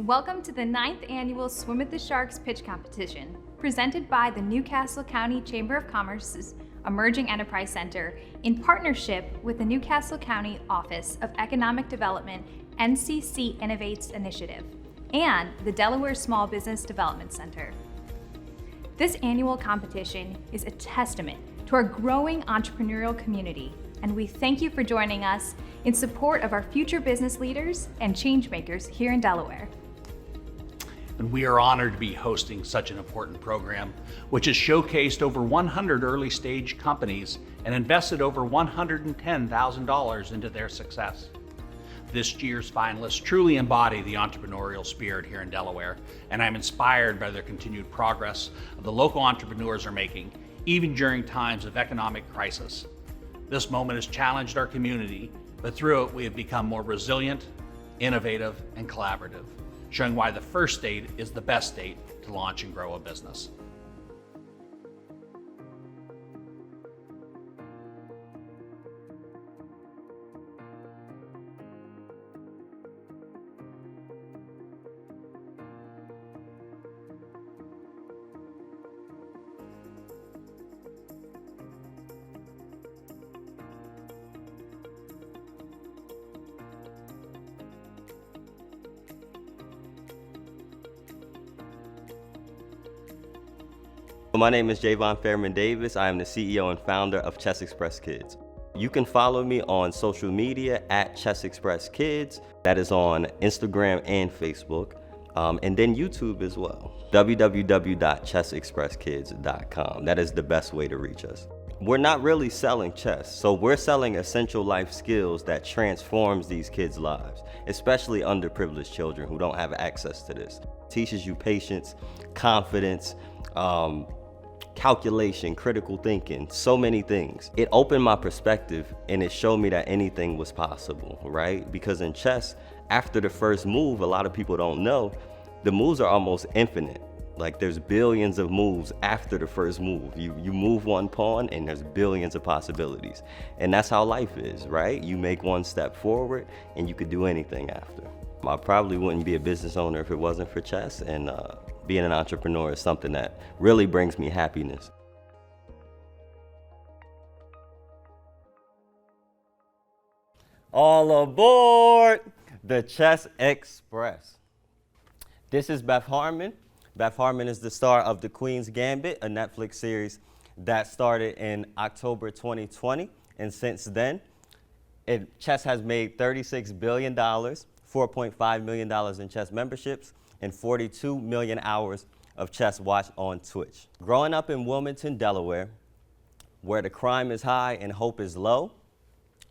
Welcome to the 9th Annual Swim with the Sharks Pitch Competition, presented by the Newcastle County Chamber of Commerce's Emerging Enterprise Center in partnership with the Newcastle County Office of Economic Development NCC Innovates Initiative and the Delaware Small Business Development Center. This annual competition is a testament to our growing entrepreneurial community, and we thank you for joining us in support of our future business leaders and change makers here in Delaware. And we are honored to be hosting such an important program, which has showcased over 100 early stage companies and invested over $110,000 into their success. This year's finalists truly embody the entrepreneurial spirit here in Delaware, and I'm inspired by their continued progress of the local entrepreneurs are making, even during times of economic crisis. This moment has challenged our community, but through it we have become more resilient, innovative, and collaborative, showing why the first state is the best state to launch and grow a business. My name is Jayvon Fairman-Davis. I am the CEO and founder of Chess Express Kids. You can follow me on social media at Chess Express Kids. That is on Instagram and Facebook, and then YouTube as well. www.chessexpresskids.com. That is the best way to reach us. We're not really selling chess, so we're selling essential life skills that transforms these kids' lives, especially underprivileged children who don't have access to this. It teaches you patience, confidence, calculation, critical thinking, so many things. It opened my perspective and it showed me that anything was possible, right? Because in chess, after the first move, a lot of people don't know, the moves are almost infinite. Like there's billions of moves after the first move. You move one pawn and there's billions of possibilities. And that's how life is, right? You make one step forward and you could do anything after. I probably wouldn't be a business owner if it wasn't for chess, and being an entrepreneur is something that really brings me happiness. All aboard the Chess Express. This is Beth Harmon. Beth Harmon is the star of The Queen's Gambit, a Netflix series that started in October 2020. And since then, chess has made $36 billion, $4.5 million in chess memberships, and 42 million hours of chess watched on Twitch. Growing up in Wilmington, Delaware, where the crime is high and hope is low,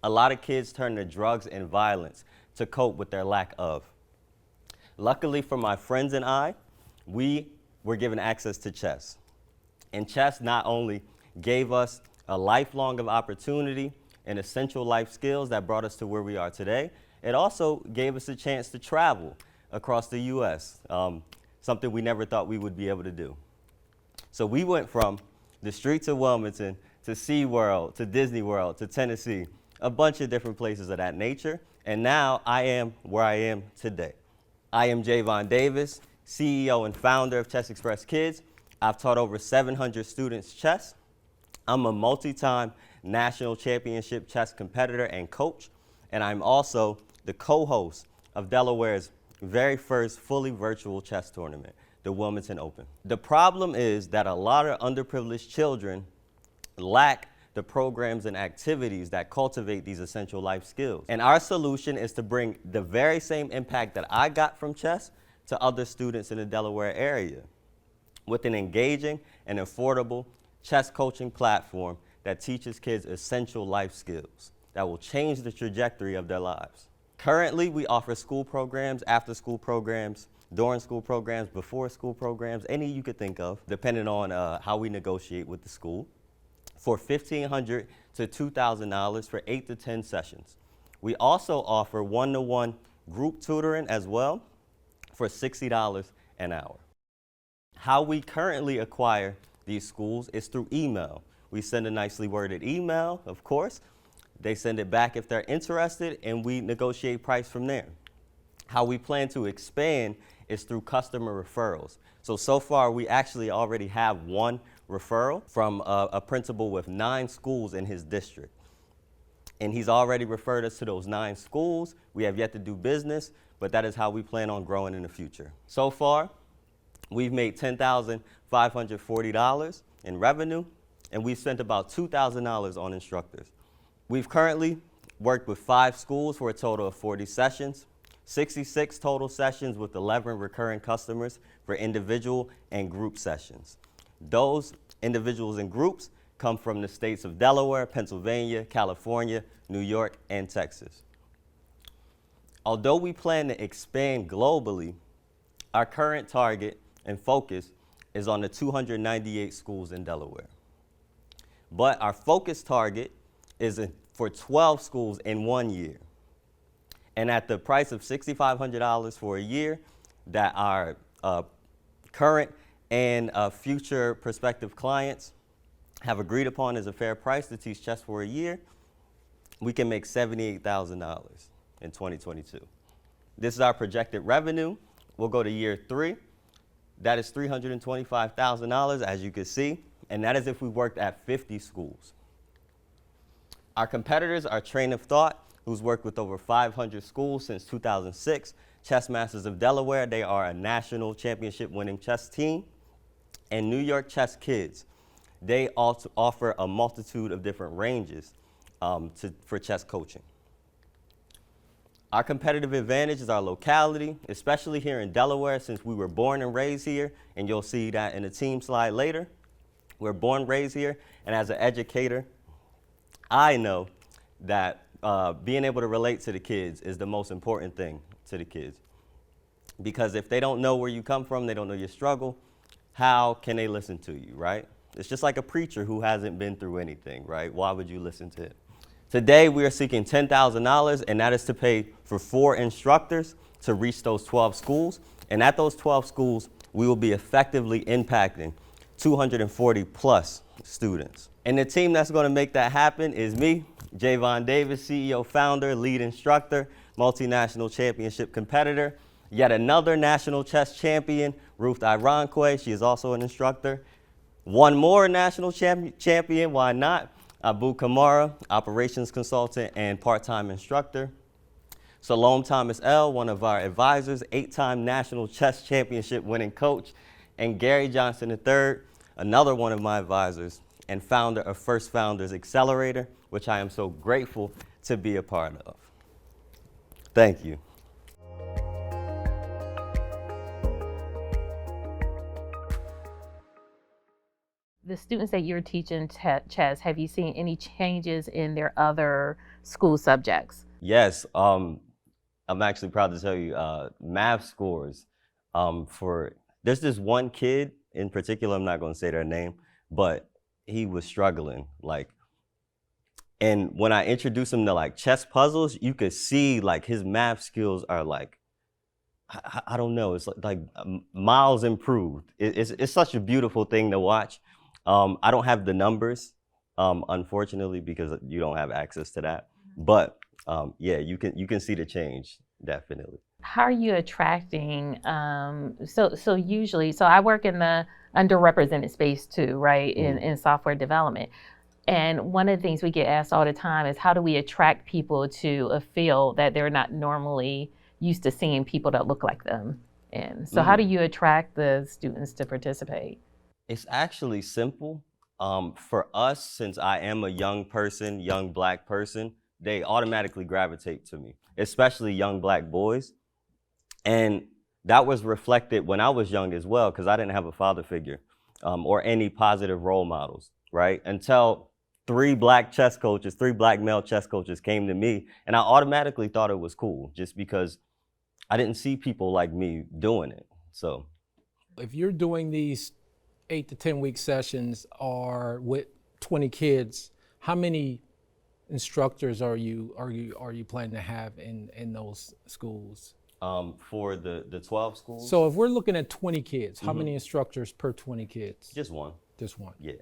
a lot of kids turn to drugs and violence to cope with their lack of. Luckily for my friends and I, we were given access to chess. And chess not only gave us a lifelong of opportunity and essential life skills that brought us to where we are today, it also gave us a chance to travel across the U.S., something we never thought we would be able to do. So we went from the streets of Wilmington to SeaWorld, to Disney World, to Tennessee, a bunch of different places of that nature, and now I am where I am today. I am Jayvon Davis, CEO and founder of Chess Express Kids. I've taught over 700 students chess. I'm a multi-time national championship chess competitor and coach, and I'm also the co-host of Delaware's very first fully virtual chess tournament, the Wilmington Open. The problem is that a lot of underprivileged children lack the programs and activities that cultivate these essential life skills. And our solution is to bring the very same impact that I got from chess to other students in the Delaware area with an engaging and affordable chess coaching platform that teaches kids essential life skills that will change the trajectory of their lives. Currently, we offer school programs, after school programs, during school programs, before school programs, any you could think of, depending on how we negotiate with the school, for $1,500 to $2,000 for 8 to 10 sessions. We also offer one-to-one group tutoring as well for $60 an hour. How we currently acquire these schools is through email. We send a nicely worded email, of course. They send it back if they're interested, and we negotiate price from there. How we plan to expand is through customer referrals. So far, we actually already have one referral from a principal with 9 schools in his district. And he's already referred us to those 9 schools. We have yet to do business, but that is how we plan on growing in the future. So far, we've made $10,540 in revenue, and we've spent about $2,000 on instructors. We've currently worked with 5 schools for a total of 40 sessions, 66 total sessions with 11 recurring customers for individual and group sessions. Those individuals and groups come from the states of Delaware, Pennsylvania, California, New York, and Texas. Although we plan to expand globally, our current target and focus is on the 298 schools in Delaware. But our focus target is for 12 schools in 1 year. And at the price of $6,500 for a year, that our current and future prospective clients have agreed upon as a fair price to teach chess for a year, we can make $78,000 in 2022. This is our projected revenue. We'll go to year 3. That is $325,000, as you can see, and that is if we worked at 50 schools. Our competitors are Train of Thought, who's worked with over 500 schools since 2006. Chess Masters of Delaware, they are a national championship winning chess team. And New York Chess Kids, they also offer a multitude of different ranges for chess coaching. Our competitive advantage is our locality, especially here in Delaware, since we were born and raised here, and you'll see that in the team slide later. We're born, raised here, and as an educator, I know that being able to relate to the kids is the most important thing to the kids. Because if they don't know where you come from, they don't know your struggle, how can they listen to you, right? It's just like a preacher who hasn't been through anything, right? Why would you listen to him? Today, we are seeking $10,000, and that is to pay for 4 instructors to reach those 12 schools. And at those 12 schools, we will be effectively impacting 240 plus students. And the team that's going to make that happen is me, Jayvon Davis, CEO, founder, lead instructor, multinational championship competitor, yet another national chess champion, Ruth Ironque. She is also an instructor. One more national champion, why not? Abu Kamara, operations consultant and part-time instructor. Salome Thomas L., one of our advisors, 8-time national chess championship winning coach. And Gary Johnson III, another one of my advisors and founder of First Founders Accelerator, which I am so grateful to be a part of. Thank you. The students that you're teaching chess, have you seen any changes in their other school subjects? Yes, I'm actually proud to tell you, math scores there's this one kid in particular, I'm not gonna say their name, but he was struggling, and when I introduced him to chess puzzles, you could see his math skills are I don't know, it's like miles improved. It's such a beautiful thing to watch. I don't have the numbers, unfortunately, because you don't have access to that. But yeah, you can see the change, definitely. How are you attracting? So usually, I work in the underrepresented space too, right? In software development. And one of the things we get asked all the time is how do we attract people to a field that they're not normally used to seeing people that look like them in? So how do you attract the students to participate? It's actually simple. For us, since I am a young person, young Black person, they automatically gravitate to me, especially young Black boys. And that was reflected when I was young as well, because I didn't have a father figure or any positive role models, right? Until 3 black male chess coaches came to me, and I automatically thought it was cool just because I didn't see people like me doing it. So if you're doing these 8 to 10 week sessions or with 20 kids, how many instructors are you planning to have in those schools? For the 12 schools? So if we're looking at 20 kids, how many instructors per 20 kids? Just one. Just one. Yeah.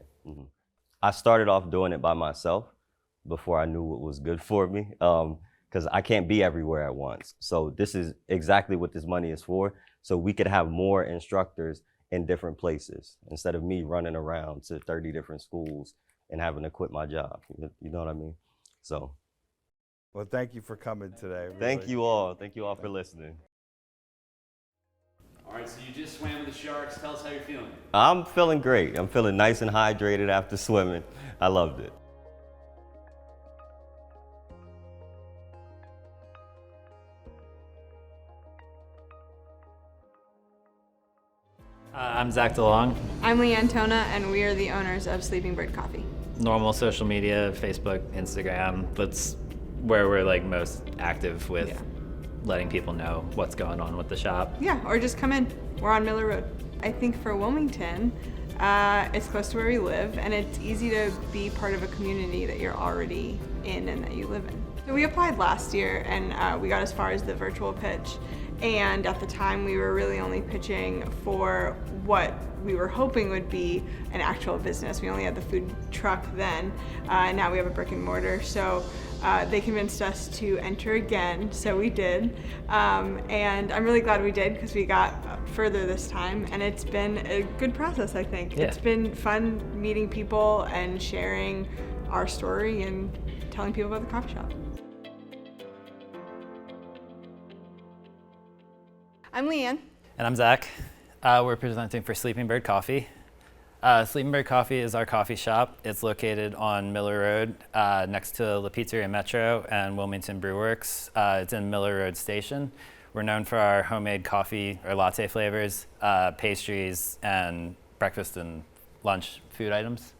I started off doing it by myself before I knew what was good for me, because I can't be everywhere at once. So this is exactly what this money is for, so we could have more instructors in different places instead of me running around to 30 different schools and having to quit my job. You know what I mean? So. Well, thank you for coming today. Thank you all. Thank you all for listening. All right, so you just swam with the sharks. Tell us how you're feeling. I'm feeling great. I'm feeling nice and hydrated after swimming. I loved it. I'm Zach DeLong. I'm Leigh Tona, and we are the owners of Sleeping Bird Coffee. Normal social media, Facebook, Instagram. That's where we're like most active with letting people know what's going on with the shop. Yeah, or just come in. We're on Miller Road. I think for Wilmington, it's close to where we live, and it's easy to be part of a community that you're already in and that you live in. So we applied last year, and we got as far as the virtual pitch. And at the time, we were really only pitching for what we were hoping would be an actual business. We only had the food truck then, and now we have a brick and mortar. So they convinced us to enter again, so we did. And I'm really glad we did because we got further this time, and it's been a good process, I think. Yeah. It's been fun meeting people and sharing our story and telling people about the coffee shop. I'm Leanne. And I'm Zach. We're presenting for Sleeping Bird Coffee. Sleeping Bird Coffee is our coffee shop. It's located on Miller Road next to La Pizzeria Metro and Wilmington Brew Works. It's in Miller Road Station. We're known for our homemade coffee or latte flavors, pastries, and breakfast and lunch food items.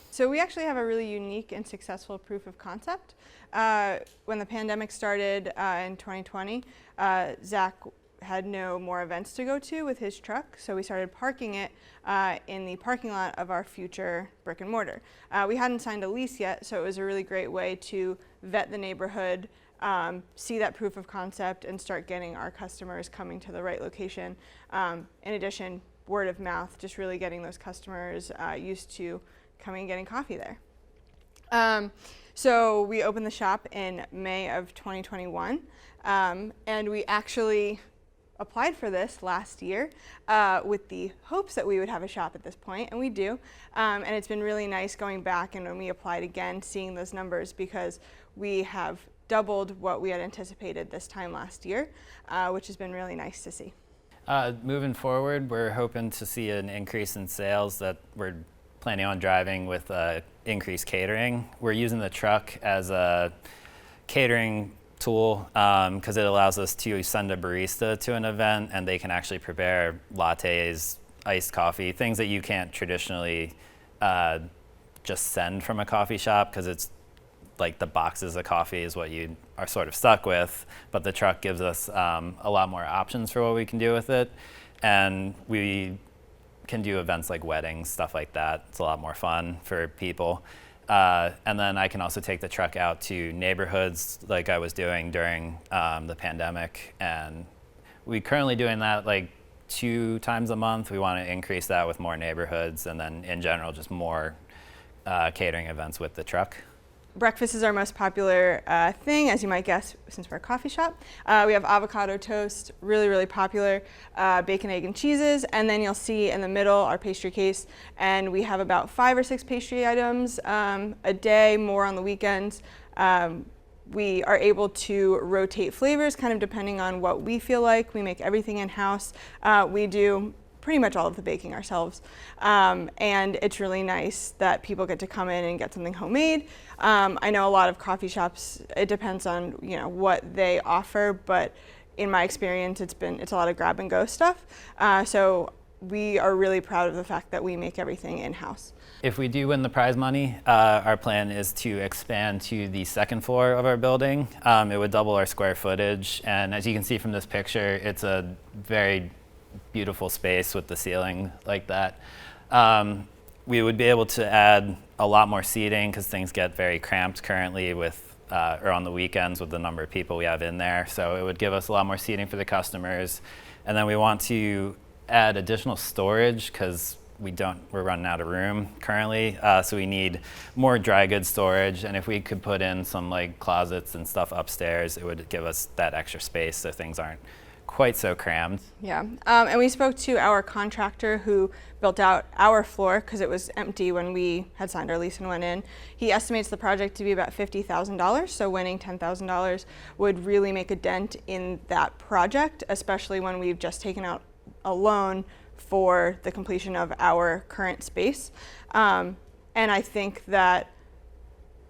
So we actually have a really unique and successful proof of concept. When the pandemic started in 2020, Zach had no more events to go to with his truck, so we started parking it in the parking lot of our future brick and mortar. We hadn't signed a lease yet, so it was a really great way to vet the neighborhood, see that proof of concept, and start getting our customers coming to the right location. In addition, word of mouth, just really getting those customers used to coming and getting coffee there. So we opened the shop in May of 2021, and we actually applied for this last year with the hopes that we would have a shop at this point, and we do. And it's been really nice going back and when we applied again, seeing those numbers because we have doubled what we had anticipated this time last year, which has been really nice to see. Moving forward, we're hoping to see an increase in sales that we're planning on driving with increased catering. We're using the truck as a catering tool because it allows us to send a barista to an event and they can actually prepare lattes, iced coffee, things that you can't traditionally just send from a coffee shop because it's like the boxes of coffee is what you are sort of stuck with, but the truck gives us a lot more options for what we can do with it. And we can do events like weddings, stuff like that. It's a lot more fun for people. And then I can also take the truck out to neighborhoods like I was doing during the pandemic. And we're currently doing that like 2 times a month. We want to increase that with more neighborhoods and then in general just more catering events with the truck. Breakfast is our most popular thing, as you might guess, since we're a coffee shop. We have avocado toast, really, really popular, bacon, egg, and cheeses, and then you'll see in the middle our pastry case, and we have about 5 or 6 pastry items a day, more on the weekends. We are able to rotate flavors kind of depending on what we feel like. We make everything in-house. We do pretty much all of the baking ourselves. And it's really nice that people get to come in and get something homemade. I know a lot of coffee shops, it depends on what they offer, but in my experience, it's a lot of grab and go stuff. So we are really proud of the fact that we make everything in-house. If we do win the prize money, our plan is to expand to the 2nd floor of our building. It would double our square footage, and as you can see from this picture, it's a very beautiful space with the ceiling like that. We would be able to add a lot more seating because things get very cramped currently with, or on the weekends with the number of people we have in there. So it would give us a lot more seating for the customers. And then we want to add additional storage because we're running out of room currently. So we need more dry goods storage. And if we could put in some like closets and stuff upstairs, it would give us that extra space so things aren't quite so crammed. Yeah, and we spoke to our contractor who built out our floor because it was empty when we had signed our lease and went in. He estimates the project to be about $50,000, so winning $10,000 would really make a dent in that project, especially when we've just taken out a loan for the completion of our current space. And I think that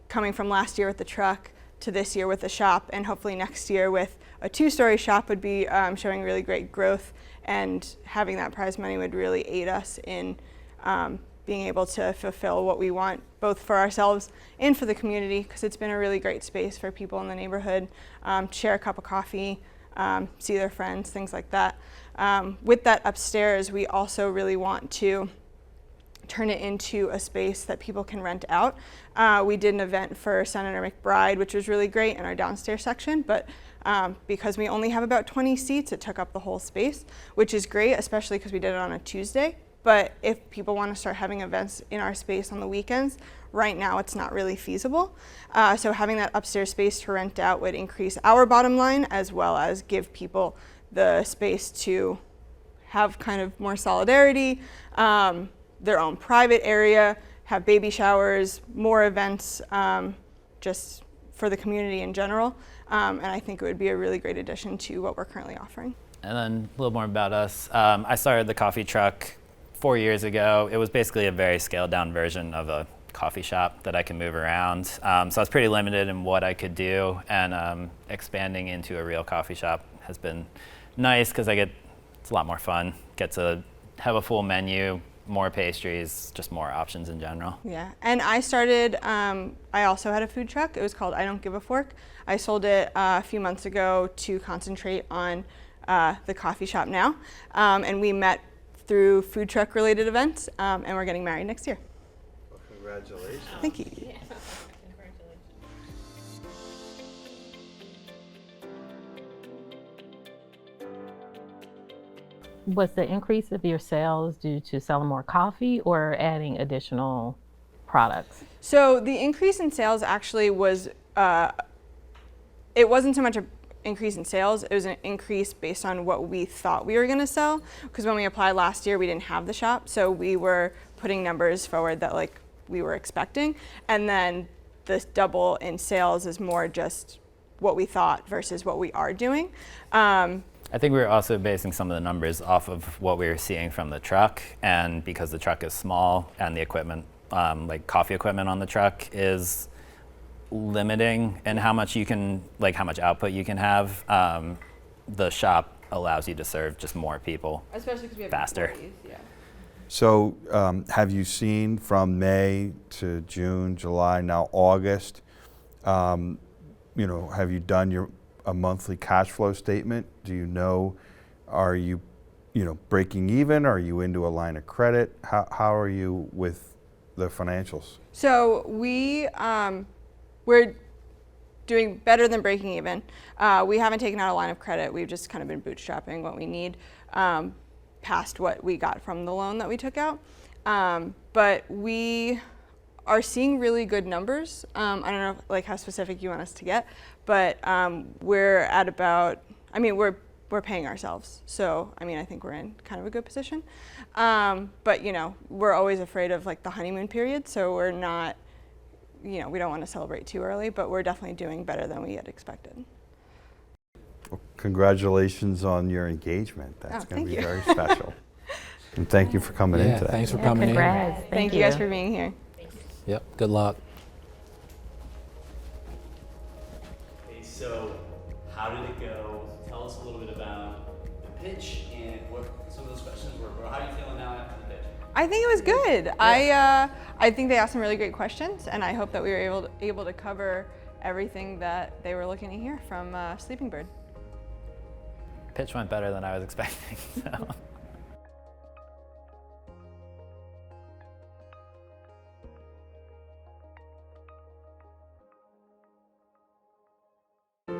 coming from last year with the truck to this year with the shop, and hopefully next year with a 2-story shop, would be showing really great growth, and having that prize money would really aid us in being able to fulfill what we want, both for ourselves and for the community, because it's been a really great space for people in the neighborhood, share a cup of coffee, see their friends, things like that. With that upstairs, we also really want to turn it into a space that people can rent out. We did an event for Senator McBride, which was really great, in our downstairs section, but because we only have about 20 seats, it took up the whole space, which is great, especially because we did it on a Tuesday. But if people want to start having events in our space on the weekends, right now it's not really feasible. So having that upstairs space to rent out would increase our bottom line, as well as give people the space to have kind of more solidarity, their own private area, have baby showers, more events, just for the community in general. And I think it would be a really great addition to what we're currently offering. And then a little more about us. I started the coffee truck 4 years ago. It was basically a very scaled down version of a coffee shop that I can move around. So I was pretty limited in what I could do, and expanding into a real coffee shop has been nice because it's a lot more fun. Get to have a full menu, more pastries, just more options in general. Yeah, and I started, I also had a food truck. It was called I Don't Give a Fork. I sold it a few months ago to concentrate on the coffee shop now. And we met through food truck related events, and we're getting married next year. Well, congratulations. Thank you. Yeah. Was the increase of your sales due to selling more coffee or adding additional products? So the increase in sales actually was, it wasn't so much an increase in sales, it was an increase based on what we thought we were going to sell. Because when we applied last year, we didn't have the shop, so we were putting numbers forward that like we were expecting. And then the double in sales is more just what we thought versus what we are doing. I think we were also basing some of the numbers off of what we were seeing from the truck, and because the truck is small and the equipment, like coffee equipment on the truck, is limiting in how much you can, like how much output you can have, the shop allows you to serve just more people, Especially because we have faster. employees, yeah. So have you seen from May to June, July, now August, have you done a monthly cash flow statement? Do you know, are you breaking even? Are you into a line of credit? How are you with the financials? So we're doing better than breaking even. We haven't taken out a line of credit. We've just kind of been bootstrapping what we need past what we got from the loan that we took out. But we are seeing really good numbers. I don't know like how specific you want us to get, but we're at about, we're paying ourselves. So, I think we're in kind of a good position. But, we're always afraid of like the honeymoon period. So we're not, we don't want to celebrate too early, but we're definitely doing better than we had expected. Well, congratulations on your engagement. That's going to be very special. And thank you for coming in today. Thanks for coming Congrats. in. Thank you guys for being here. Yep, good luck. Okay, so how did it go? Tell us a little bit about the pitch and what some of those questions were. How are you feeling now after the pitch? I think it was good. Yeah. I think they asked some really great questions, and I hope that we were able to cover everything that they were looking to hear from Sleeping Bird. Pitch went better than I was expecting. So.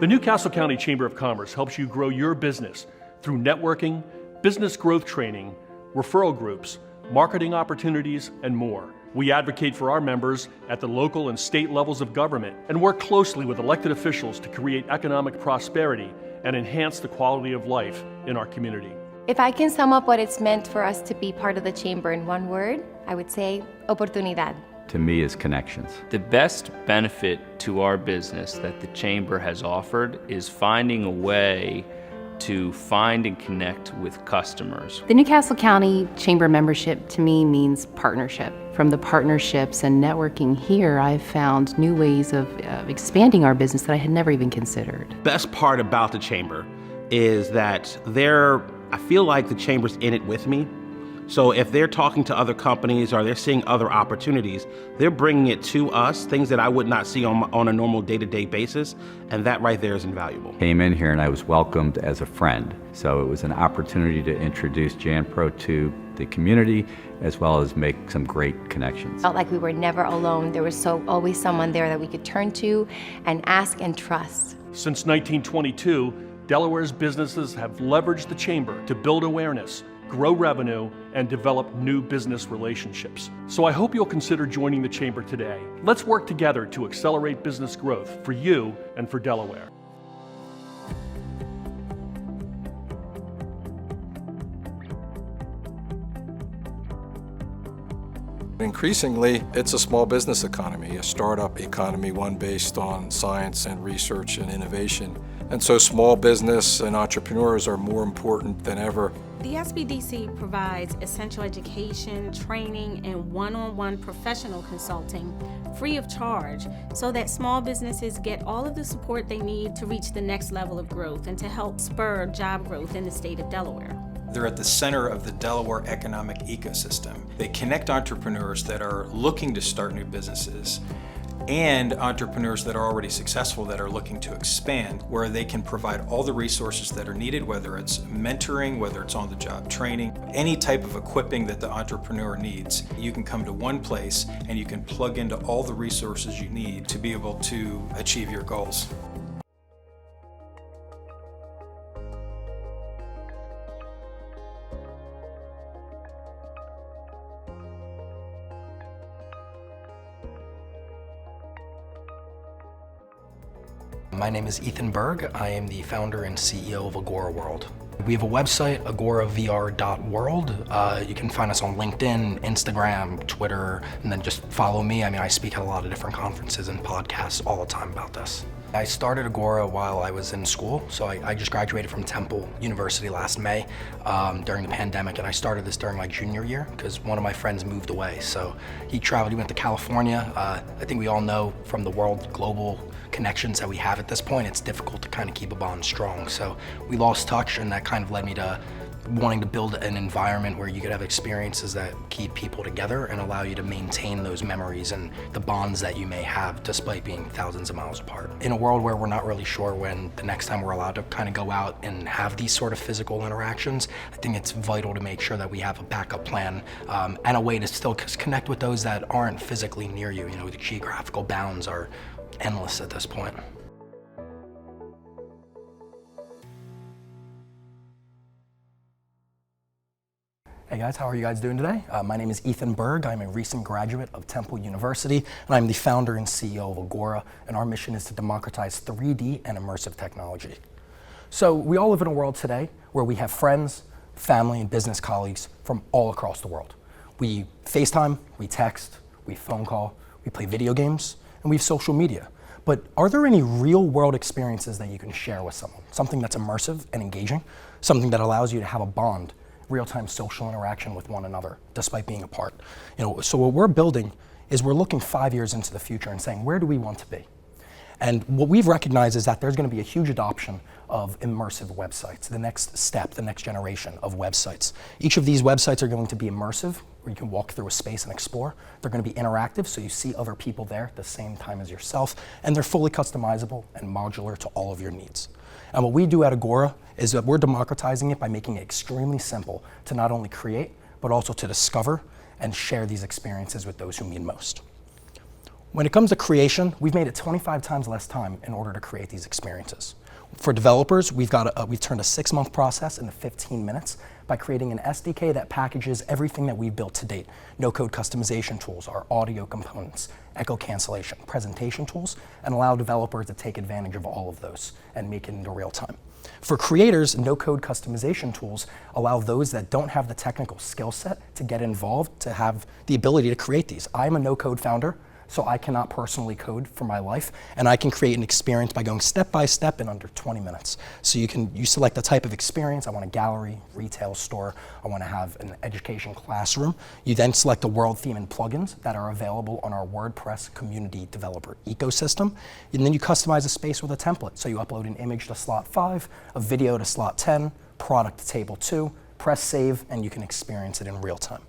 The Newcastle County Chamber of Commerce helps you grow your business through networking, business growth training, referral groups, marketing opportunities, and more. We advocate for our members at the local and state levels of government and work closely with elected officials to create economic prosperity and enhance the quality of life in our community. If I can sum up what it's meant for us to be part of the Chamber in one word, I would say oportunidad. To me is connections. The best benefit to our business that the Chamber has offered is finding a way to find and connect with customers. The Newcastle County Chamber membership to me means partnership. From the partnerships and networking here, I've found new ways of expanding our business that I had never even considered. Best part about the Chamber is that I feel like the Chamber's in it with me. So if they're talking to other companies or they're seeing other opportunities, they're bringing it to us, things that I would not see on a normal day-to-day basis, and that right there is invaluable. Came in here and I was welcomed as a friend. So it was an opportunity to introduce JanPro to the community as well as make some great connections. Felt like we were never alone. There was always someone there that we could turn to and ask and trust. Since 1922, Delaware's businesses have leveraged the Chamber to build awareness, grow revenue, and develop new business relationships. So I hope you'll consider joining the Chamber today. Let's work together to accelerate business growth for you and for Delaware. Increasingly, it's a small business economy, a startup economy, one based on science and research and innovation. And so small business and entrepreneurs are more important than ever. The SBDC provides essential education, training, and one-on-one professional consulting free of charge so that small businesses get all of the support they need to reach the next level of growth and to help spur job growth in the state of Delaware. They're at the center of the Delaware economic ecosystem. They connect entrepreneurs that are looking to start new businesses and entrepreneurs that are already successful that are looking to expand, where they can provide all the resources that are needed, whether it's mentoring, whether it's on-the-job training, any type of equipping that the entrepreneur needs. You can come to one place and you can plug into all the resources you need to be able to achieve your goals. My name is Ethan Berg. I am the founder and CEO of Agora World. We have a website, agoravr.world. You can find us on LinkedIn, Instagram, Twitter, and then just follow me. I speak at a lot of different conferences and podcasts all the time about this. I started Agora while I was in school, so I just graduated from Temple University last May during the pandemic, and I started this during my junior year because one of my friends moved away. So he traveled, he went to California. I think we all know from the world global connections that we have at this point, it's difficult to kind of keep a bond strong. So we lost touch, and that kind of led me to wanting to build an environment where you could have experiences that keep people together and allow you to maintain those memories and the bonds that you may have despite being thousands of miles apart. In a world where we're not really sure when the next time we're allowed to kind of go out and have these sort of physical interactions, I think it's vital to make sure that we have a backup plan and a way to still connect with those that aren't physically near you. You know, the geographical bounds are endless at this point. Hey guys, how are you guys doing today? My name is Ethan Berg. I'm a recent graduate of Temple University, and I'm the founder and CEO of Agora, and our mission is to democratize 3D and immersive technology. So we all live in a world today where we have friends, family, and business colleagues from all across the world. We FaceTime, we text, we phone call, we play video games, and we have social media. But are there any real world experiences that you can share with someone? Something that's immersive and engaging, something that allows you to have a bond, real-time social interaction with one another, despite being apart. You know, so what we're building is we're looking 5 years into the future and saying, where do we want to be? And what we've recognized is that there's going to be a huge adoption of immersive websites, the next step, the next generation of websites. Each of these websites are going to be immersive, where you can walk through a space and explore. They're going to be interactive, so you see other people there at the same time as yourself, and they're fully customizable and modular to all of your needs. And what we do at Agora is that we're democratizing it by making it extremely simple to not only create, but also to discover and share these experiences with those who need most. When it comes to creation, we've made it 25 times less time in order to create these experiences. For developers, we've turned a 6-month process into 15 minutes by creating an SDK that packages everything that we've built to date. No-code customization tools, our audio components, echo cancellation, presentation tools, and allow developers to take advantage of all of those and make it into real time. For creators, no-code customization tools allow those that don't have the technical skill set to get involved, to have the ability to create these. I'm a no-code founder, so I cannot personally code for my life, and I can create an experience by going step by step in under 20 minutes. So you select the type of experience. I want a gallery, retail store. I want to have an education classroom. You then select the world theme and plugins that are available on our WordPress community developer ecosystem. And then you customize a space with a template. So you upload an image to slot 5, a video to slot 10, product to table 2, press save, and you can experience it in real time.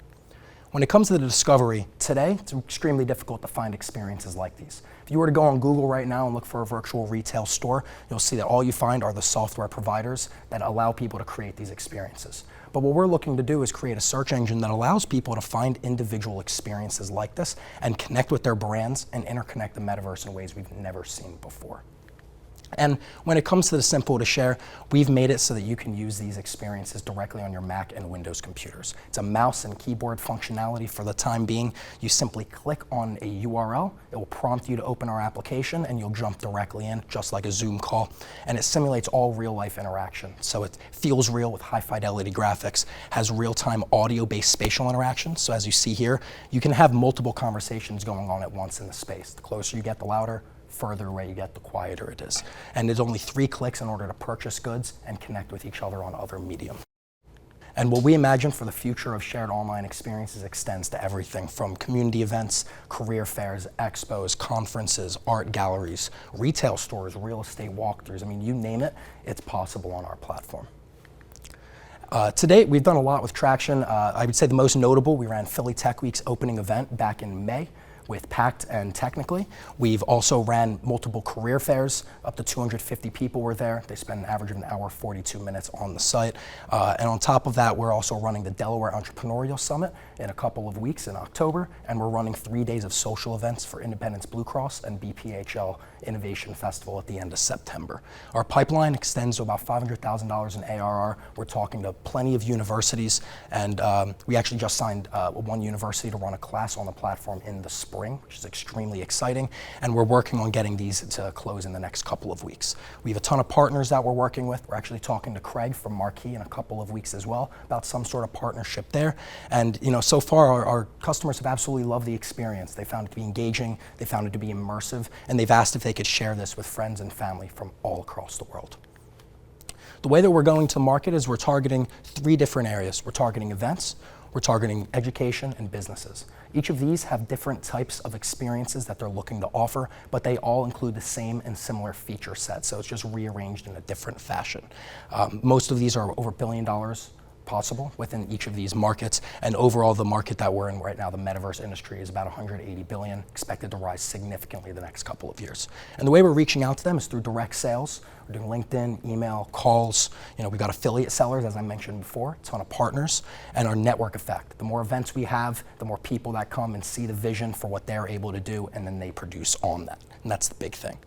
When it comes to the discovery, today, it's extremely difficult to find experiences like these. If you were to go on Google right now and look for a virtual retail store, you'll see that all you find are the software providers that allow people to create these experiences. But what we're looking to do is create a search engine that allows people to find individual experiences like this and connect with their brands and interconnect the metaverse in ways we've never seen before. And when it comes to the simple to share, we've made it so that you can use these experiences directly on your Mac and Windows computers. It's a mouse and keyboard functionality for the time being. You simply click on a URL, it will prompt you to open our application, and you'll jump directly in, just like a Zoom call. And it simulates all real-life interaction. So it feels real with high-fidelity graphics, has real-time audio-based spatial interaction. So as you see here, you can have multiple conversations going on at once in the space. The closer you get, the louder. Further away you get, the quieter it is. And there's only 3 clicks in order to purchase goods and connect with each other on other medium. And what we imagine for the future of shared online experiences extends to everything from community events, career fairs, expos, conferences, art galleries, retail stores, real estate walkthroughs. I mean, you name it, it's possible on our platform. To date, we've done a lot with traction. I would say the most notable, we ran Philly Tech Week's opening event back in May with Pact and Technically. We've also ran multiple career fairs. Up to 250 people were there. They spent an average of an hour, 42 minutes on the site. And on top of that, we're also running the Delaware Entrepreneurial Summit in a couple of weeks in October. And we're running 3 days of social events for Independence Blue Cross and BPHL Innovation Festival at the end of September. Our pipeline extends to about $500,000 in ARR. We're talking to plenty of universities, and we actually just signed one university to run a class on the platform in the spring, which is extremely exciting, and we're working on getting these to close in the next couple of weeks. We have a ton of partners that we're working with. We're actually talking to Craig from Marquee in a couple of weeks as well about some sort of partnership there. And so far our customers have absolutely loved the experience. They found it to be engaging, they found it to be immersive, and they've asked if they could share this with friends and family from all across the world. The way that we're going to market is we're targeting 3 different areas. We're targeting events, we're targeting education, and businesses. Each of these have different types of experiences that they're looking to offer, but they all include the same and similar feature set, so it's just rearranged in a different fashion. Most of these are over $1 billion possible within each of these markets, and overall the market that we're in right now, the metaverse industry, is about $180 billion, expected to rise significantly the next couple of years. And the way we're reaching out to them is through direct sales. We're doing LinkedIn, email, calls. We've got affiliate sellers, as I mentioned before, a ton of partners, and our network effect. The more events we have, the more people that come and see the vision for what they're able to do, and then they produce on that. And that's the big thing.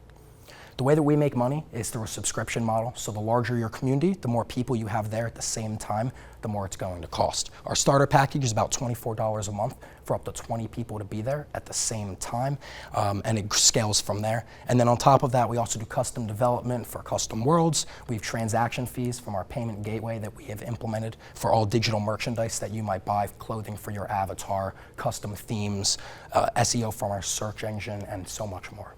The way that we make money is through a subscription model. So the larger your community, the more people you have there at the same time, the more it's going to cost. Our starter package is about $24 a month for up to 20 people to be there at the same time, and it scales from there. And then on top of that, we also do custom development for custom worlds. We have transaction fees from our payment gateway that we have implemented for all digital merchandise that you might buy, clothing for your avatar, custom themes, SEO from our search engine, and so much more.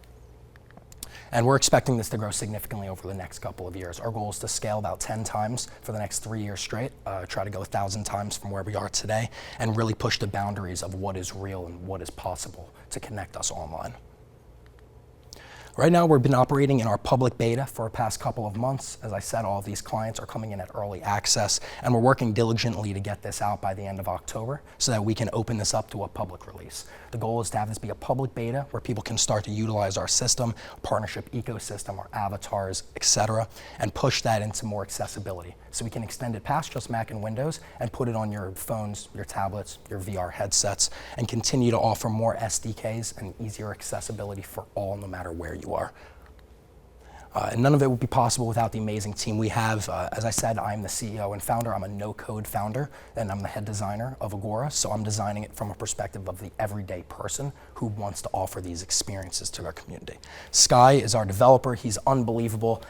And we're expecting this to grow significantly over the next couple of years. Our goal is to scale about 10 times for the next 3 years straight, try to go 1,000 times from where we are today, and really push the boundaries of what is real and what is possible to connect us online. Right now, we've been operating in our public beta for the past couple of months. As I said, all of these clients are coming in at early access, and we're working diligently to get this out by the end of October so that we can open this up to a public release. The goal is to have this be a public beta where people can start to utilize our system, partnership ecosystem, our avatars, etc., and push that into more accessibility. So we can extend it past just Mac and Windows and put it on your phones, your tablets, your VR headsets, and continue to offer more SDKs and easier accessibility for all, no matter where you are. And none of it would be possible without the amazing team we have. As I said, I'm the CEO and founder. I'm a no-code founder, and I'm the head designer of Agora. So I'm designing it from a perspective of the everyday person who wants to offer these experiences to their community. Sky is our developer. He's unbelievable.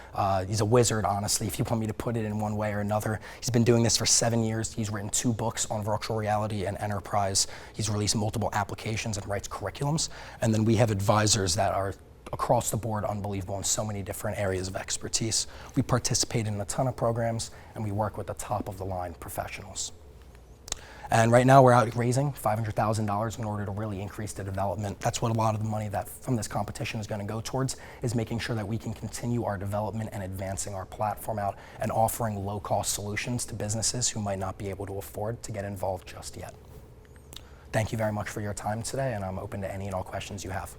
He's a wizard, honestly, if you want me to put it in one way or another. He's been doing this for 7 years. He's written 2 books on virtual reality and enterprise. He's released multiple applications and writes curriculums. And then we have advisors that are across the board unbelievable in so many different areas of expertise. We participate in a ton of programs, and we work with the top of the line professionals. And right now we're out raising $500,000 in order to really increase the development. That's what a lot of the money that from this competition is going to go towards, is making sure that we can continue our development and advancing our platform out and offering low-cost solutions to businesses who might not be able to afford to get involved just yet. Thank you very much for your time today, and I'm open to any and all questions you have.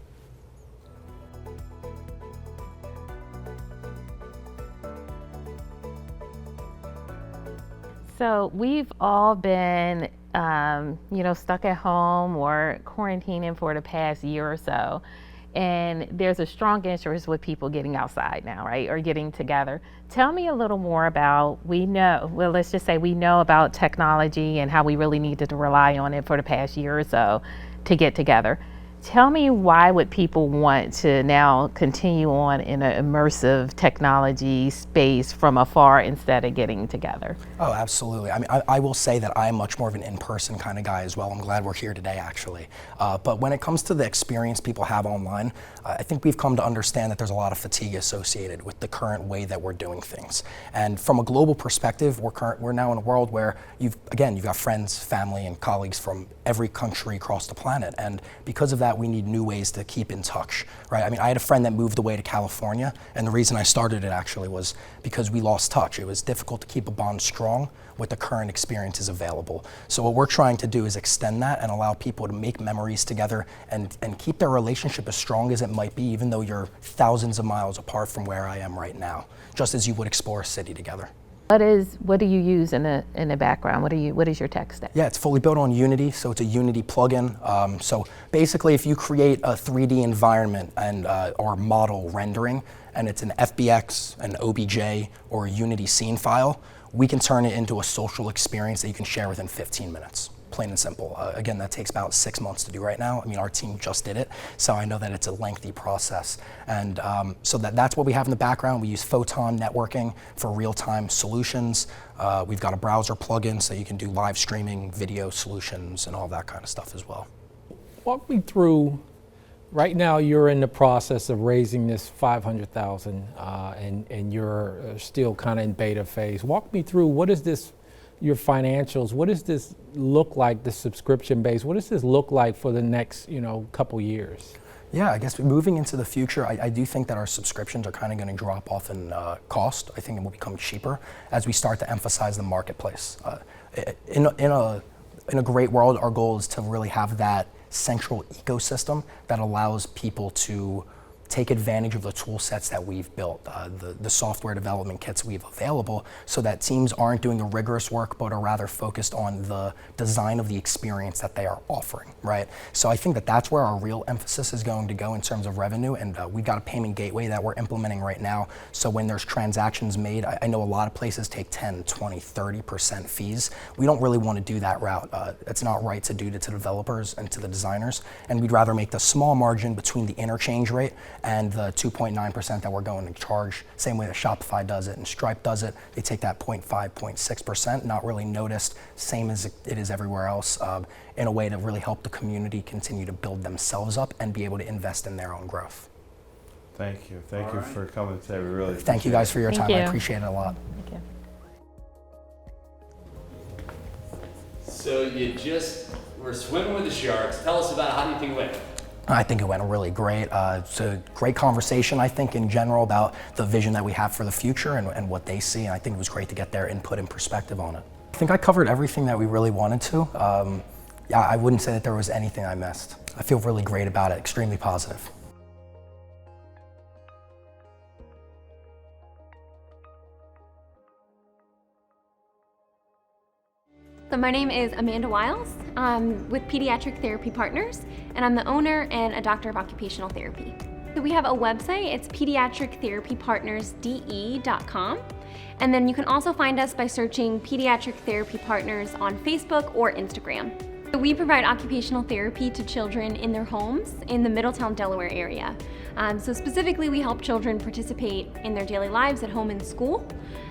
So we've all been, stuck at home or quarantining for the past year or so. And there's a strong interest with people getting outside now, right? Or getting together. Tell me a little more about, let's just say we know about technology and how we really needed to rely on it for the past year or so to get together. Tell me, why would people want to now continue on in an immersive technology space from afar instead of getting together? Oh, absolutely. I mean, I will say that I'm much more of an in-person kind of guy as well. I'm glad we're here today, actually. But when it comes to the experience people have online, I think we've come to understand that there's a lot of fatigue associated with the current way that we're doing things. And from a global perspective, we're now in a world where you've got friends, family, and colleagues from every country across the planet. And because of that, we need new ways to keep in touch, right? I mean, I had a friend that moved away to California, and the reason I started it actually was because we lost touch. It was difficult to keep a bond strong with the current experiences available. So what we're trying to do is extend that and allow people to make memories together and keep their relationship as strong as it might be, even though you're thousands of miles apart from where I am right now, just as you would explore a city together. What do you use in the background? What is your tech stack? Yeah, it's fully built on Unity, so it's a Unity plugin. So basically, if you create a 3D environment and or model rendering, and it's an FBX, an OBJ, or a Unity scene file, we can turn it into a social experience that you can share within 15 minutes. Plain and simple. Again, that takes about 6 months to do right now. I mean, our team just did it, so I know that it's a lengthy process. And so that's what we have in the background. We use Photon networking for real-time solutions. We've got a browser plugin so you can do live streaming, video solutions, and all that kind of stuff as well. Walk me through, right now you're in the process of raising this $500,000 and you're still kind of in beta phase. Walk me through, what is this, your financials, what does this look like, the subscription base? What does this look like for the next, couple years? Yeah, I guess moving into the future, I do think that our subscriptions are kind of going to drop off in cost. I think it will become cheaper as we start to emphasize the marketplace. In a great world, our goal is to really have that central ecosystem that allows people to take advantage of the tool sets that we've built, the software development kits we have available, so that teams aren't doing the rigorous work but are rather focused on the design of the experience that they are offering, right? So I think that that's where our real emphasis is going to go in terms of revenue, and we've got a payment gateway that we're implementing right now, so when there's transactions made, I know a lot of places take 10, 20, 30% fees. We don't really want to do that route. It's not right to do to developers and to the designers, and we'd rather make the small margin between the interchange rate and the 2.9% that we're going to charge, same way that Shopify does it and Stripe does it. They take that 0.5, 0.6%, not really noticed, same as it is everywhere else, in a way to really help the community continue to build themselves up and be able to invest in their own growth. Thank you. Thank you for coming today. We really Thank you guys for your time. You. I appreciate it a lot. Thank you. So you were swimming with the sharks. Tell us about how do you think it went? I think it went really great. It's a great conversation, I think, in general about the vision that we have for the future and what they see. And I think it was great to get their input and perspective on it. I think I covered everything that we really wanted to. Yeah, I wouldn't say that there was anything I missed. I feel really great about it, extremely positive. So my name is Amanda Wiles. I'm with Pediatric Therapy Partners, and I'm the owner and a doctor of occupational therapy. So we have a website, it's pediatrictherapypartnersde.com. And then you can also find us by searching Pediatric Therapy Partners on Facebook or Instagram. So we provide occupational therapy to children in their homes in the Middletown, Delaware area. So specifically, we help children participate in their daily lives at home and school.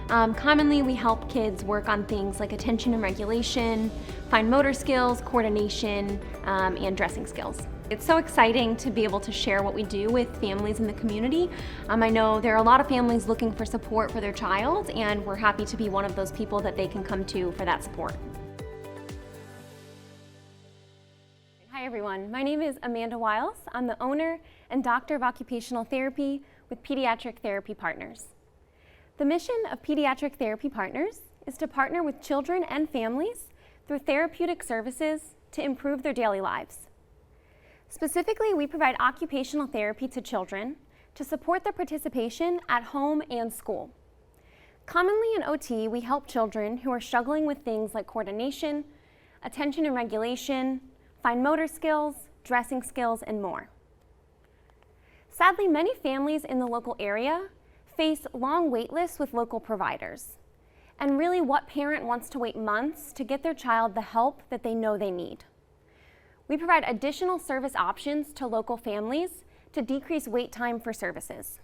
Commonly, we help kids work on things like attention and regulation, fine motor skills, coordination, and dressing skills. It's so exciting to be able to share what we do with families in the community. I know there are a lot of families looking for support for their child, and we're happy to be one of those people that they can come to for that support. Hi everyone, my name is Amanda Wiles. I'm the owner and doctor of occupational therapy with Pediatric Therapy Partners. The mission of Pediatric Therapy Partners is to partner with children and families through therapeutic services to improve their daily lives. Specifically, we provide occupational therapy to children to support their participation at home and school. Commonly in OT, we help children who are struggling with things like coordination, attention and regulation, fine motor skills, dressing skills, and more. Sadly, many families in the local area face long wait lists with local providers. And really, what parent wants to wait months to get their child the help that they know they need? We provide additional service options to local families to decrease wait time for services.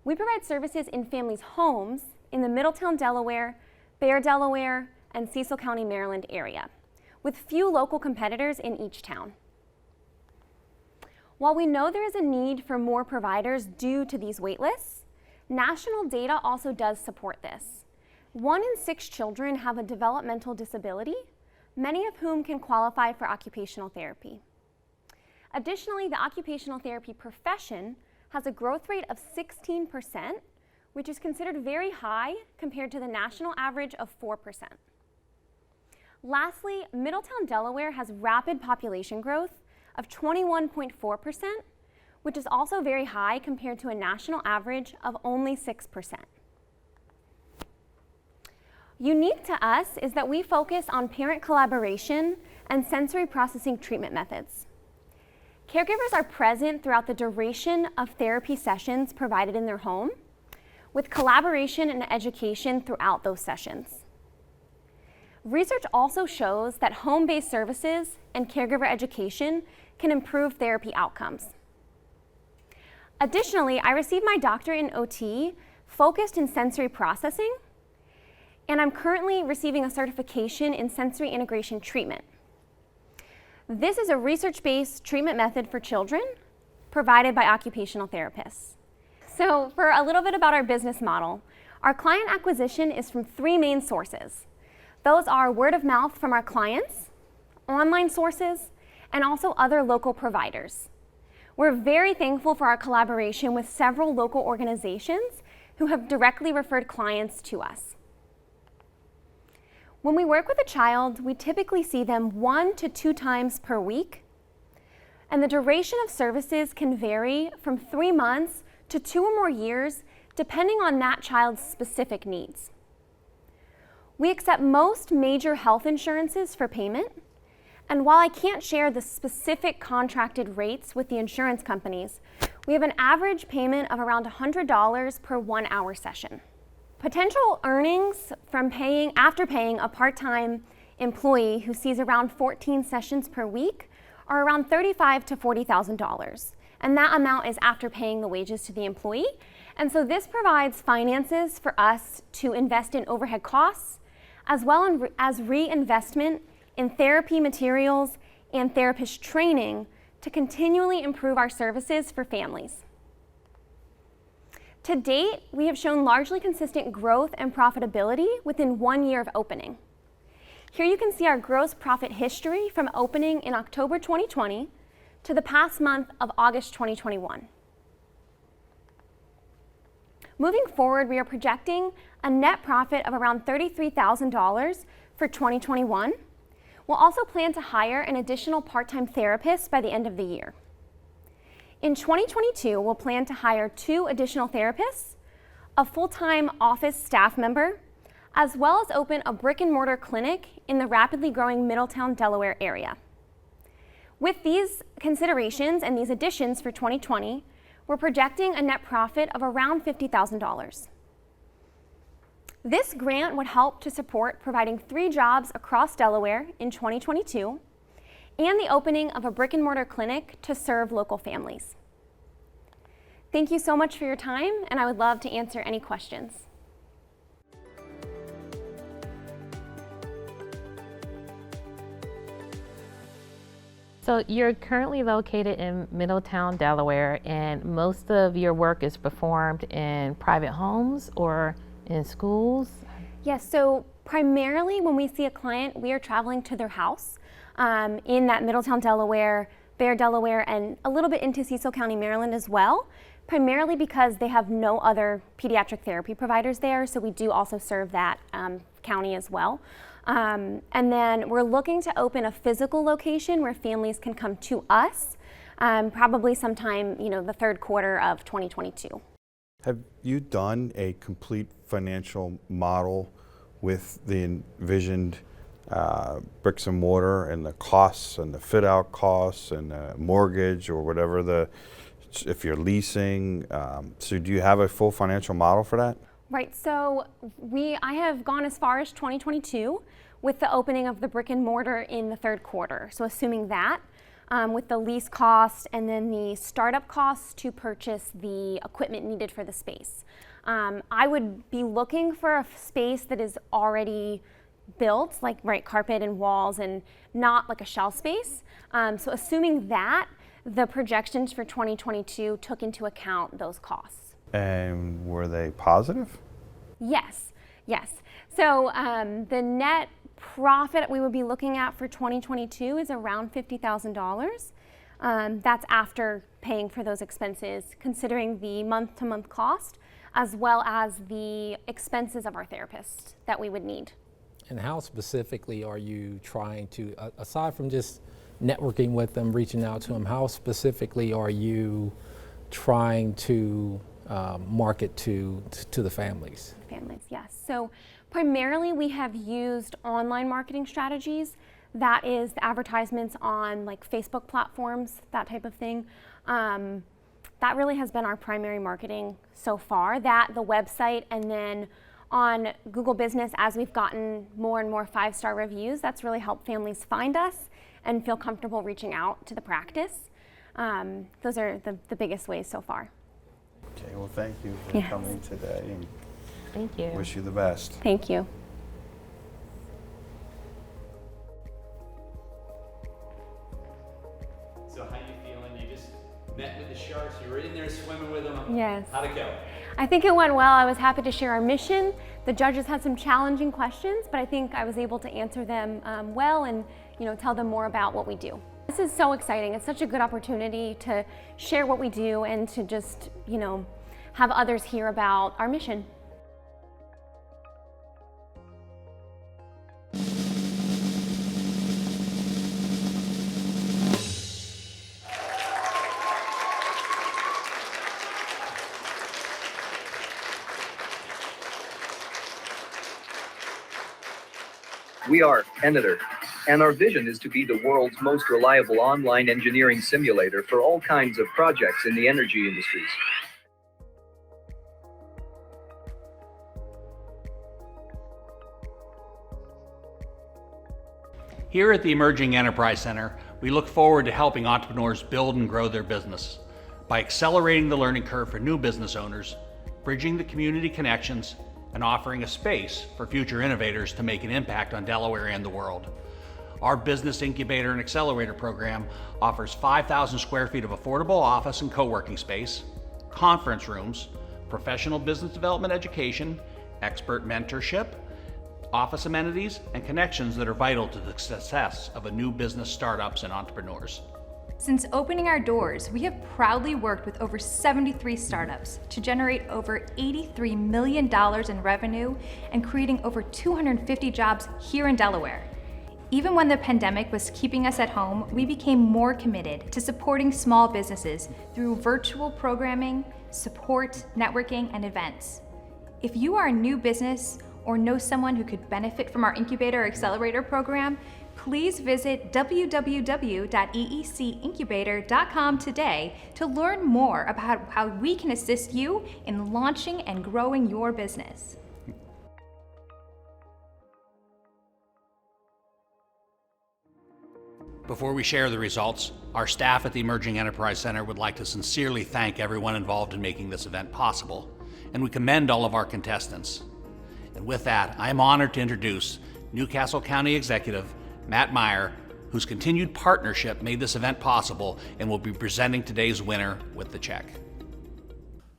We provide services in families' homes in the Middletown, Delaware, Bear, Delaware, and Cecil County, Maryland area, with few local competitors in each town. While we know there is a need for more providers due to these wait lists, national data also does support this. 1 in 6 children have a developmental disability, many of whom can qualify for occupational therapy. Additionally, the occupational therapy profession has a growth rate of 16%, which is considered very high compared to the national average of 4%. Lastly, Middletown, Delaware has rapid population growth of 21.4%, which is also very high compared to a national average of only 6%. Unique to us is that we focus on parent collaboration and sensory processing treatment methods. Caregivers are present throughout the duration of therapy sessions provided in their home, with collaboration and education throughout those sessions. Research also shows that home-based services and caregiver education can improve therapy outcomes. Additionally, I received my doctorate in OT focused in sensory processing, and I'm currently receiving a certification in sensory integration treatment. This is a research-based treatment method for children provided by occupational therapists. So for a little bit about our business model, our client acquisition is from 3 main sources. Those are word of mouth from our clients, online sources, and also other local providers. We're very thankful for our collaboration with several local organizations who have directly referred clients to us. When we work with a child, we typically see them 1 to 2 times per week, and the duration of services can vary from 3 months to 2 or more years, depending on that child's specific needs. We accept most major health insurances for payment, and while I can't share the specific contracted rates with the insurance companies, we have an average payment of around $100 per 1-hour session. Potential earnings from after paying a part-time employee who sees around 14 sessions per week are around $35,000 to $40,000. And that amount is after paying the wages to the employee. And so this provides finances for us to invest in overhead costs, as well as reinvestment in therapy materials and therapist training to continually improve our services for families. To date, we have shown largely consistent growth and profitability within 1 year of opening. Here you can see our gross profit history from opening in October 2020 to the past month of August 2021. Moving forward, we are projecting a net profit of around $33,000 for 2021. We'll also plan to hire an additional part-time therapist by the end of the year. In 2022, we'll plan to hire 2 additional therapists, a full-time office staff member, as well as open a brick-and-mortar clinic in the rapidly growing Middletown, Delaware area. With these considerations and these additions for 2020, we're projecting a net profit of around $50,000. This grant would help to support providing 3 jobs across Delaware in 2022 and the opening of a brick-and-mortar clinic to serve local families. Thank you so much for your time, and I would love to answer any questions. So you're currently located in Middletown, Delaware, and most of your work is performed in private homes or in schools? Yes, so primarily when we see a client, we are traveling to their house in that Middletown, Delaware, Bear, Delaware, and a little bit into Cecil County, Maryland as well, primarily because they have no other pediatric therapy providers there, so we do also serve that county as well. And then we're looking to open a physical location where families can come to us, probably sometime, the third quarter of 2022. Have you done a complete financial model with the envisioned bricks and mortar and the costs and the fit out costs and the mortgage or whatever if you're leasing? So do you have a full financial model for that? Right, so I have gone as far as 2022 with the opening of the brick and mortar in the third quarter. So assuming that, with the lease cost and then the startup costs to purchase the equipment needed for the space. I would be looking for a space that is already built, like carpet and walls and not like a shell space. So assuming that, the projections for 2022 took into account those costs. And were they positive? Yes. So the net profit we would be looking at for 2022 is around $50,000. That's after paying for those expenses, considering the month-to-month cost, as well as the expenses of our therapists that we would need. And how specifically are you trying to, aside from just networking with them, reaching out to them, how specifically are you trying to market to the families? Families, yes. So primarily we have used online marketing strategies. That is the advertisements on Facebook platforms, that type of thing. That really has been our primary marketing so far. That, the website, and then on Google Business, as we've gotten more and more 5-star reviews, that's really helped families find us and feel comfortable reaching out to the practice. Those are the biggest ways so far. Okay, well, thank you for coming today. And thank you. Wish you the best. Thank you. So how you feeling? You just met with the sharks. You were in there swimming with them. Yes. How'd it go? I think it went well. I was happy to share our mission. The judges had some challenging questions, but I think I was able to answer them well and tell them more about what we do. This is so exciting. It's such a good opportunity to share what we do and to just, have others hear about our mission. We are ENETOR, and our vision is to be the world's most reliable online engineering simulator for all kinds of projects in the energy industries. Here at the Emerging Enterprise Center, we look forward to helping entrepreneurs build and grow their business by accelerating the learning curve for new business owners, bridging the community connections, and offering a space for future innovators to make an impact on Delaware and the world. Our Business Incubator and Accelerator program offers 5,000 square feet of affordable office and co-working space, conference rooms, professional business development education, expert mentorship, office amenities, and connections that are vital to the success of a new business startups and entrepreneurs. Since opening our doors, we have proudly worked with over 73 startups to generate over $83 million in revenue and creating over 250 jobs here in Delaware. Even when the pandemic was keeping us at home, we became more committed to supporting small businesses through virtual programming, support, networking, and events. If you are a new business or know someone who could benefit from our Incubator or Accelerator program, Please visit www.eecincubator.com today to learn more about how we can assist you in launching and growing your business. Before we share the results, our staff at the Emerging Enterprise Center would like to sincerely thank everyone involved in making this event possible, and we commend all of our contestants. And with that, I am honored to introduce Newcastle County Executive Matt Meyer, whose continued partnership made this event possible and will be presenting today's winner with the check.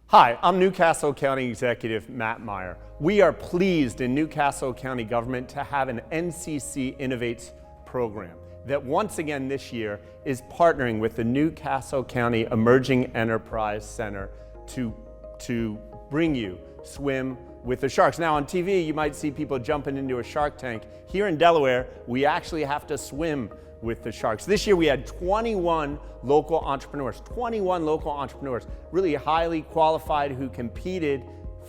Hi, I'm Newcastle County Executive Matt Meyer. We are pleased in Newcastle County government to have an NCC Innovates program that once again this year is partnering with the Newcastle County Emerging Enterprise Center to bring you Swim with the Sharks. Now on TV, you might see people jumping into a shark tank. Here in Delaware, we actually have to swim with the sharks. This year we had 21 local entrepreneurs, really highly qualified who competed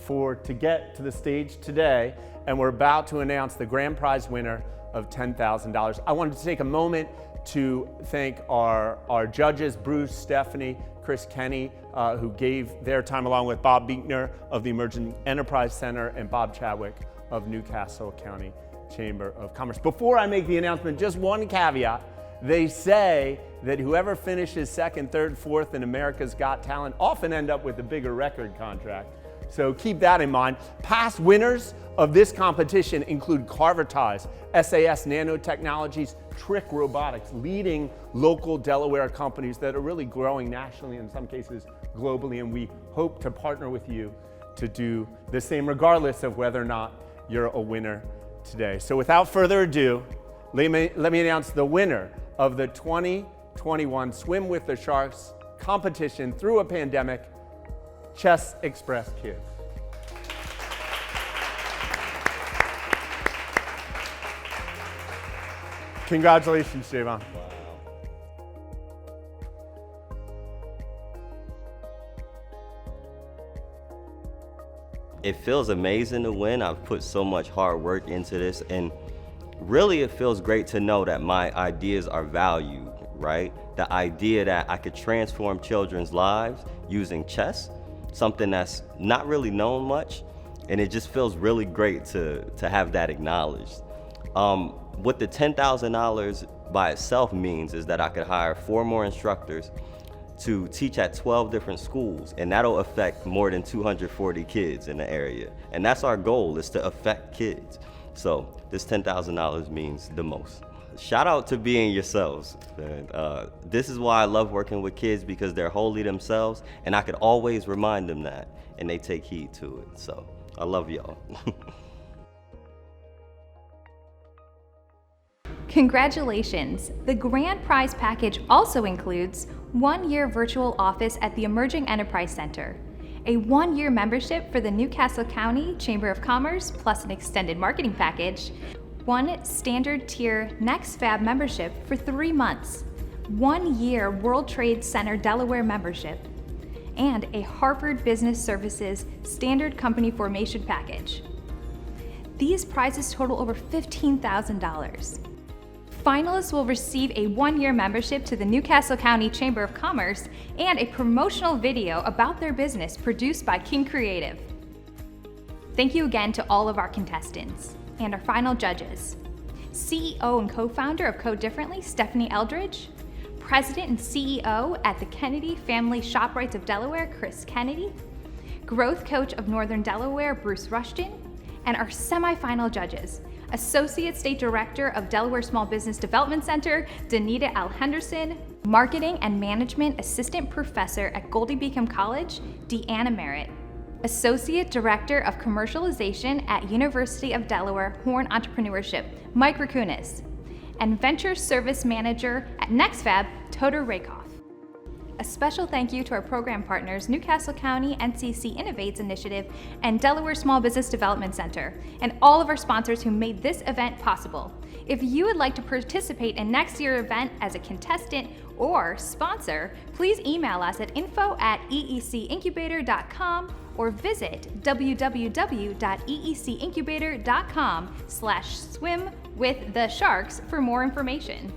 to get to the stage today, and we're about to announce the grand prize winner of $10,000. I wanted to take a moment to thank our judges, Bruce, Stephanie, Chris Kenny, who gave their time, along with Bob Beekner of the Emerging Enterprise Center and Bob Chadwick of Newcastle County Chamber of Commerce. Before I make the announcement, just one caveat. They say that whoever finishes second, third, fourth in America's Got Talent often end up with a bigger record contract. So keep that in mind. Past winners of this competition include Carvertise, SAS Nanotechnologies, Trick Robotics, leading local Delaware companies that are really growing nationally, in some cases globally, and we hope to partner with you to do the same regardless of whether or not you're a winner today. So without further ado, let me announce the winner of the 2021 Swim with the Sharks competition through a pandemic, Chess Express Kids. Congratulations, Jayvon. It feels amazing to win. I've put so much hard work into this, and really it feels great to know that my ideas are valued, right? The idea that I could transform children's lives using chess, something that's not really known much, and it just feels really great to have that acknowledged. What the $10,000 by itself means is that I could hire 4 more instructors to teach at 12 different schools, and that'll affect more than 240 kids in the area. And that's our goal, is to affect kids. So this $10,000 means the most. Shout out to being yourselves. This is why I love working with kids, because they're wholly themselves, and I could always remind them that, and they take heed to it. So I love y'all. Congratulations! The grand prize package also includes 1-year virtual office at the Emerging Enterprise Center, a 1-year membership for the Newcastle County Chamber of Commerce plus an extended marketing package, 1 standard tier NEXTFAB membership for 3 months, 1-year World Trade Center Delaware membership, and a Harvard Business Services standard company formation package. These prizes total over $15,000. Finalists will receive a 1-year membership to the Newcastle County Chamber of Commerce and a promotional video about their business produced by King Creative. Thank you again to all of our contestants and our final judges. CEO and co-founder of Code Differently, Stephanie Eldridge, President and CEO at the Kennedy Family ShopRites of Delaware, Chris Kennedy, Growth Coach of Northern Delaware, Bruce Rushton, and our semifinal judges, Associate State Director of Delaware Small Business Development Center, Danita L. Henderson, Marketing and Management Assistant Professor at Goldie Beacom College, Deanna Merritt, Associate Director of Commercialization at University of Delaware Horn Entrepreneurship, Mike Rakunas, and Venture Service Manager at NEXTFAB, Toda Rakoff. A special thank you to our program partners, Newcastle County NCC Innovates Initiative and Delaware Small Business Development Center, and all of our sponsors who made this event possible. If you would like to participate in next year's event as a contestant or sponsor, please email us at info@eecincubator.com or visit www.eecincubator.com/swim with the Sharks for more information.